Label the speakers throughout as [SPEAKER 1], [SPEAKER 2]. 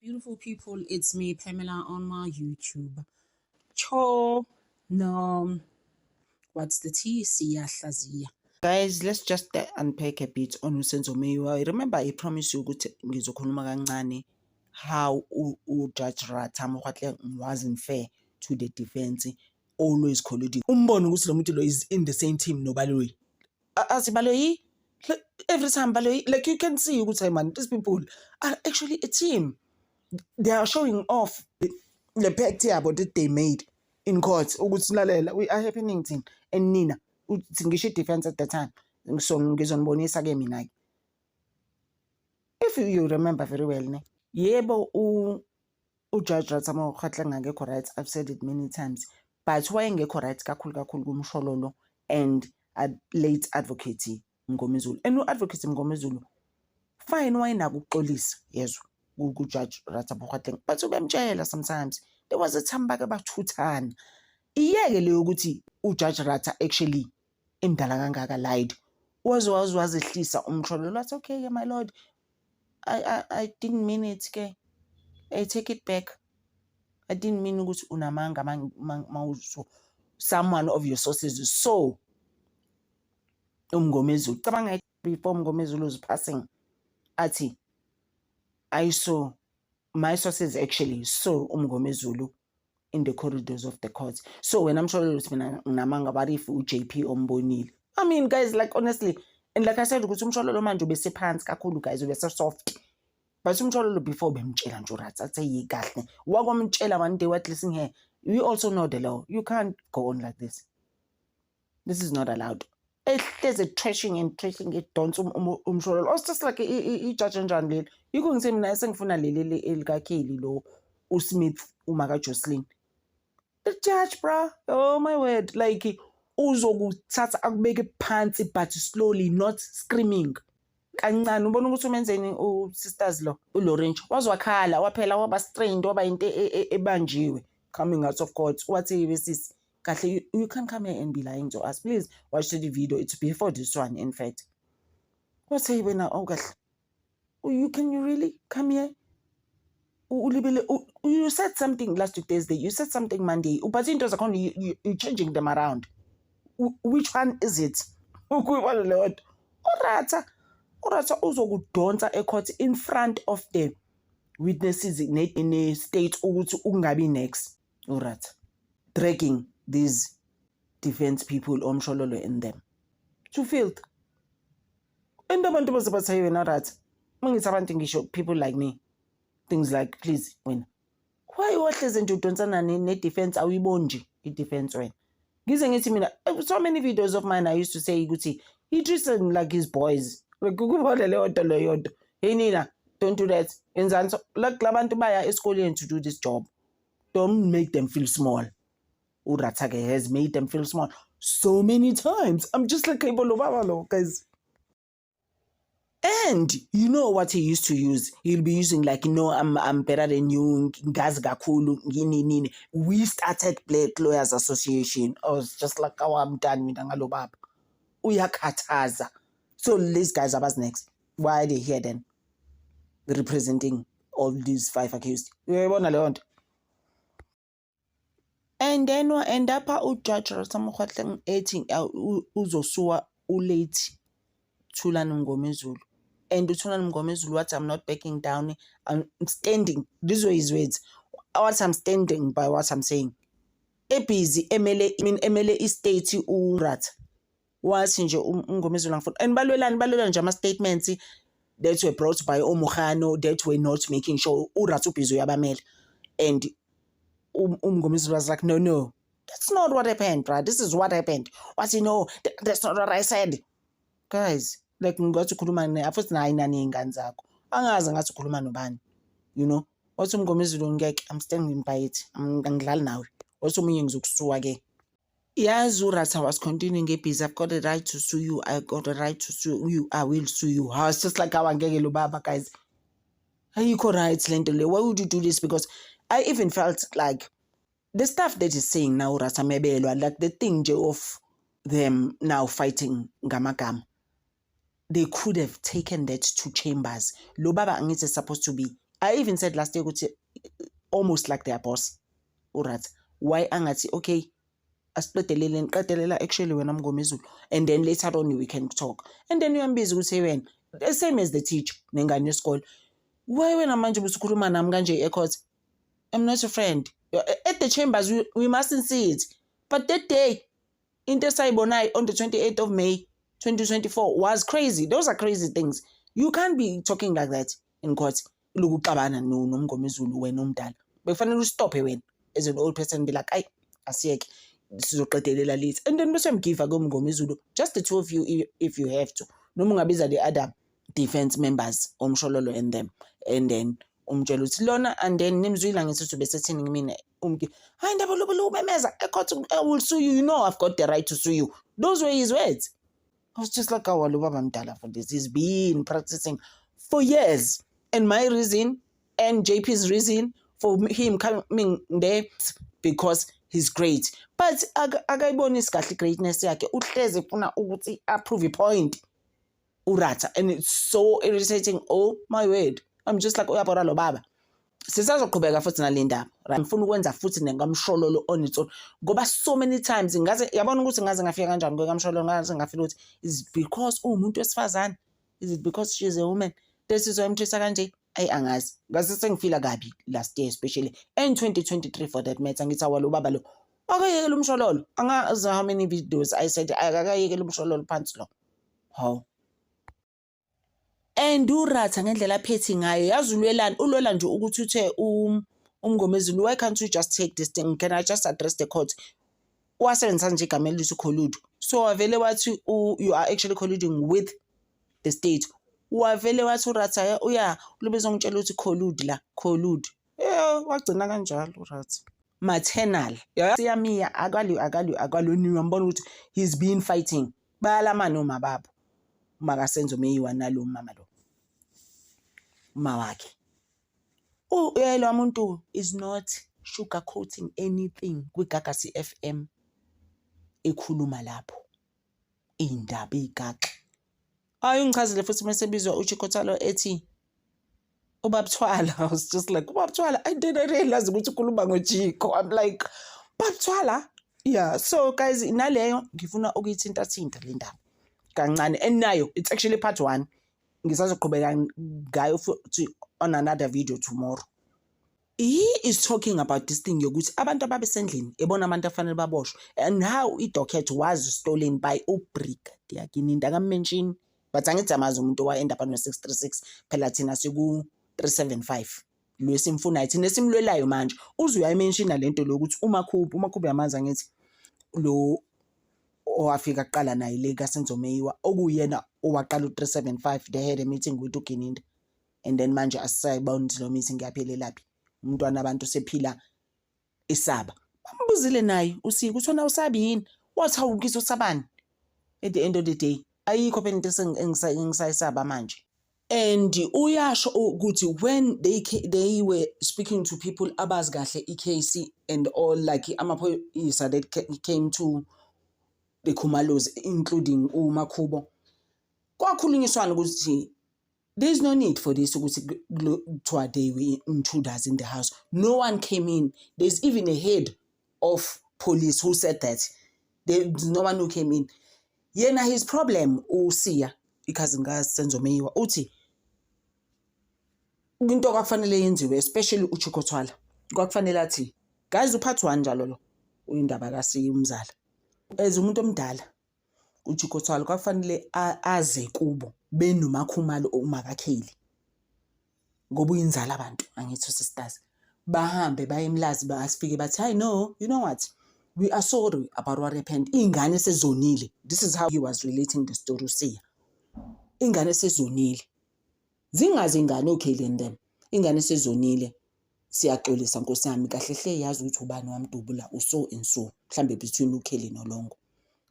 [SPEAKER 1] Beautiful people, it's me, Pamela, on my YouTube. Cho, no, what's the T? Siyahlaziya.
[SPEAKER 2] Guys, let's just unpack a bit on Usenzo Meyiwa. Remember, I promised you ukuthi ngizokhuluma kancane how Judge Ratha Mokgatle wasn't fair to the defense, always colluding. Umbono ukuthi lo muntu lo is in the same team no Baloyi. As Baloyi, every time Baloyi, like you can see ukuthi man, these people are actually a team. They are showing off the pact that they made in court. Ukuthi lalela, we are happening thing and Nina ngisho defense at the time. So ngizonibonisa ke mina. If you remember very well, ne? Yebo Judge Ratha Mokgatle ngekho right. I've said it many times. But wayengekho right kakhulu kumshololo and late advocate Mngomezulu. And advocate Mngomezulu fine wayena ukuxolisa yezwa Judge Ratha Mokgatle. But ubemtshela sometimes there was a time back about thuthana. Iyeke leyo ukuthi Judge Ratha actually imdala kangaka lied. Wazehlisa umshololo. That's okay, my lord. I didn't mean it, okay? I take it back. I didn't mean ukuthi unamanga mawuso someone of your sources. So Mngomezulu cabanga before Mngomezulu was passing athi I saw my sources actually saw Mngomezulu in the corridors of the courts. So when I'm sure it's been namanga barifu JP ombonile. I mean, guys, like honestly, and like I said, ukuthi umshololo manje ubese phansi kakhulu, guys, ubese soft. But umshololo before bemtshela nje Ratha athi yikahle. Wakwamtshela one day what listen here. We also know the law. You can't go on like this. This is not allowed. There's a trashing it don't umshololo. It's just like a judge njani leli. Yiko ngise mina sengifuna leli elikaKelly lo uSmith umaka Jocelyn. The judge, bro. Oh my word. Like uzokuthatha akubeke phansi but slowly, not screaming. Kancane ubona ukuthi umenzeni sisters lo uLorenzo wazwakhala waphela waba strained waba into ebanjiwe coming out of court. Wathi besisi kahle you can't come here and be lying to us. Please watch the video. It's before this one, in fact. What's he wena kahle? You really come here? You said something last Thursday. You said something Monday. But you're changing them around. Which one is it? Ratha uzokudonsa ecourt in front of the witnesses in a state ukuthi ungabi next. Ratha dragging these defense people omshololo in them to filth. And abantu bazabathayi wena Ratha. Mangithi abantu ngisho people like me. Things like, please, when why wahleze nje udonsana ne defense awuyibonje I defense when ngize ngithi mina so many videos of mine I used to say ukuthi he treats them like his boys. Like ukubona le nto lo yodwa. Hey Nina, don't do that. Yenzani so like labantu baya esikoleni to do this job. Don't make them feel small. Ratha has made them feel small so many times. I'm just like guys. And you know what he used to use? He'll be using like, I'm better than you. We started Black Lawyers Association. I was just like, I'm done with Angalobab. Uyakataza. So these guys are next. Why are they here then? Representing all these 5 accused. And then we end up Judge Ratha Mokgatle ethi uzosuwa ulate Thulani Mngomezulu. And Thulani Mngomezulu what I'm not backing down. I'm standing. These were his words. What I'm standing by what I'm saying. Busy MLA estate uRatha. Wathi nje uMngomezulu ngifuna. And balwelana nje ama statements that were brought by Omogano that were not making sure uRatha ubhizo yabamele. And Mngomezulu was like, no. That's not what happened, bro. This is what happened. What no, that's not what I said. Guys, like ngathi ukhuluma futhi nayi nani ingane zakho. Angazi ngathi ukhuluma nobani. You know? Wathi uMngomezulu ngeke I'm standing by it. Angidlali nawe. Wathi umunye ngizokusuwa ke. Yazi uRatha was continuing busy. I've got the right to sue you. I got the right to sue you. I will sue you. I was just like awangeke lo baba, guys. Ayikho right lento le. Why would you do this? Because I even felt like the stuff that is saying now Ratha mebelwa, like the thing of them now fighting ngamagama. They could have taken that to chambers. Lo baba angithi is supposed to be I even said last year ukuthi almost like their boss uRatha. Why angathi okay asiqedeleleni qedelela actually wena Mngomezulu and then later on we can talk. And then uyambiza ukuthi wena the same as the teacher nengane yesikole. Why wena manje usukhuluma nami kanje ecourt? I'm not your friend. At the chambers we mustn't see it. But that day into sayibonayo on the 28th of May 2024 was crazy. Those are crazy things. You can't be talking like that in court. Lukuxabana noMngomezulu wena omdala. Bekufanele ustope wena as an old person be like, "Ay, asiyeke sizoqedelela late." And then bese mgiva koMngomezulu, just the two of you if you have to. Noma ungabiza the other defense members omshololo and them, and then umtshela uthi lona, and then nimzwile ngithi besethini mina hayi ndaba lo memeza ecourt, I will sue you, you know I've got the right to sue you. Those were his words. I was just like, "Oh, baba mdala for this. He's been practicing for years." And my reason and JP's reason for him coming there because he's great. But akayiboni iskahle greatness yakhe. Uhlezi ufuna ukuthi approve a point. Uratha, and it's so irritating. Oh my word. I'm just like uyabona lo baba. Sisazoqhubeka futhi nalendaba. Ngifuna ukwenza futhi nengamshololo on its own. Ngoba so many times ngaze yabona ukuthi ngaze ngafika kanjani kwekamshololo, ngaze ngafika ukuthi is it because umuntu wesifazane? Is it because she is a woman? Desizwe emthisa kanje? Ayi angazi. Ngase sengifila kabi last year especially and 2023 for that matter. Ngithi awalo baba lo akayekela umshololo. Angazi how many videos I said akayekela umshololo phansi lo. How? And uRatha ngendlela aphethe ngayo yazulwelana ulwela nje ukuthi uthe uMngomezulu, why can't you just take this thing? Can I just address the court? Wasebenzisa nje igama elithi collude. So wavele wathi you are actually colluding with the state. Wavele wathi uRatha uya lubeza ngitshela ukuthi collude. Wagcina kanjalo uRatha. Maternal. Siyamiya akaloniwe ngibona ukuthi he's been fighting. Bayalamana uma babo. Makasenzo meyiwa nalo mama lo. Uma wakhe. Lo muntu is not sugarcoating anything kwiGagasi FM ekhuluma lapho. Indaba igaxa. Ngichazile futhi mesebizwa uChikotalo ethi uBabthwala. I was just like, uBabthwala, I didn't realize ukuthi ukhuluma ngoJiko. I'm like, uBabthwala? Yeah, so guys, naleyo ngifuna ukuyithinta le ndaba kancane, and nayo it's actually part 1. Ngisazoqhubeka ngayo futhi on another video tomorrow. He is talking about this thing yokuthi abantu ababesendlini ebona abantu afanele baboshwe, and how idocket was stolen by uBrigadier Gininda kaMention, but angithi amazi umuntu waenda pano 636 phela thina siku 375 lwesimfuna thina simlwelayo manje. Uzuya imention lento lokuthi uMakhubu yamanzi angithi lo owafika kuqala naye le kaSenzomeyiwa okuyena owaqala u375. They had a meeting with uGininda, and then manje asayibona lo meeting yaphelela laphi. Umntwana abantu sephila isaba. Bambuzile naye uSiko uthona usabi yini? What how ngizwe usabani? At the end of the day ayikho phela into engisayisaba manje. And uyasho ukuthi when they were speaking to people abazi kahle iCase and all, like amaphoyisa that came to the Khumalozi including uMakhubo, kwakhulunyiswana ukuthi there's no need for this ukuthi kuthiwa they were intruders in the house. No one came in. There's even a head of police who said that there's no one who came in. Yena his problem uSiya cousin kaSenzomeyiwa uthi into kwakufanele yenziwe, especially uChikotwala kwakufanele athi guys uphathi 1 njalo lo uyindaba kaSiya umzala. As umuntu omdala uChikotwala kwakufanele aze kubo benomakhumalo uMakakheli ngoba uyinzala abantu angithi sisters bahambe bayemlazi basifike bathi hayi no, you know what, we are sorry about what happened. Ingane sezonile. This is how he was relating the story uSiya. Ingane sezonile. Zingaze ingane uKheli and them. Ingane sezonile. Siyaxolisa Nkosi yami, kahle hle yazi ukuthi ubani wamdubula uso and so mhlambe between uKheli noLongo.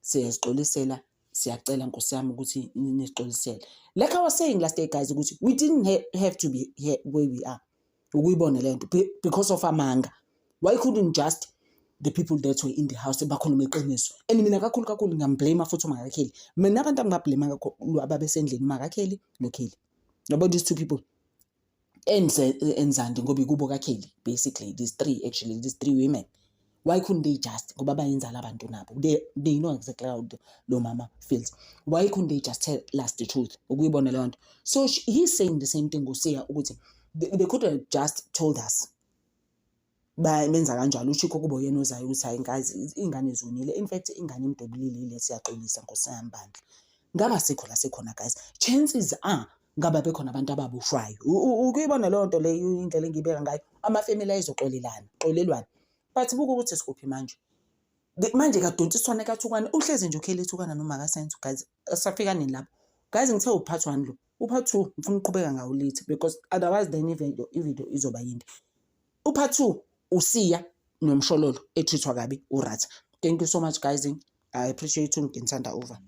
[SPEAKER 2] Siyazixolisela, siyacela Nkosi yami ukuthi nisixolisele. Like I was saying last day guys ukuthi we didn't have to be here where we are. Ukuyibona lento because of amanga. Why couldn't just the people that were in the house bakhuluma iqiniso? And mina kakhulu ngiyamblame futhi uMakakheli. Mina abantu angibablame kakhulu ababesendlini uMakakheli noKheli. About these two people
[SPEAKER 1] and Zandi ngoba kubo kaKelly, basically these three women. Why couldn't they just ngoba bayenza labantu nabo, they know exactly how lo mama feels. Why couldn't they just tell us the truth? Ukuyibona leyo nto. So he's saying the same thing nguSiya ukuthi they could have just told us benza kanjalo. Ushikho kubo yena ozayo ukuthi hayi guys ingane zonile, in fact ingane imdobulile ile siyaxolisa nkosiyambandla. Ngaba sikho la sekhona guys, chances are ngaba bekhona abantu ababushwayo. Ukuyibona leyo nto leyo indlela engibeka ngayo, amafamily ayixolelwana. But buku ukuthi sikuphi manje kadontsiswane kathukwane uhlezi nje ukhele ethukana noma akasenze guys. Asafika nini lapho guys? Ngithe upart 1 lo, upart 2 ngifuna uqhubeka ngawo lithi, because otherwise then ivideo izoba yinde. Upart 2 uSiya nomshololo etreatwa kabi uRatha. Thank you so much guys, I appreciate you. Ngithanda over.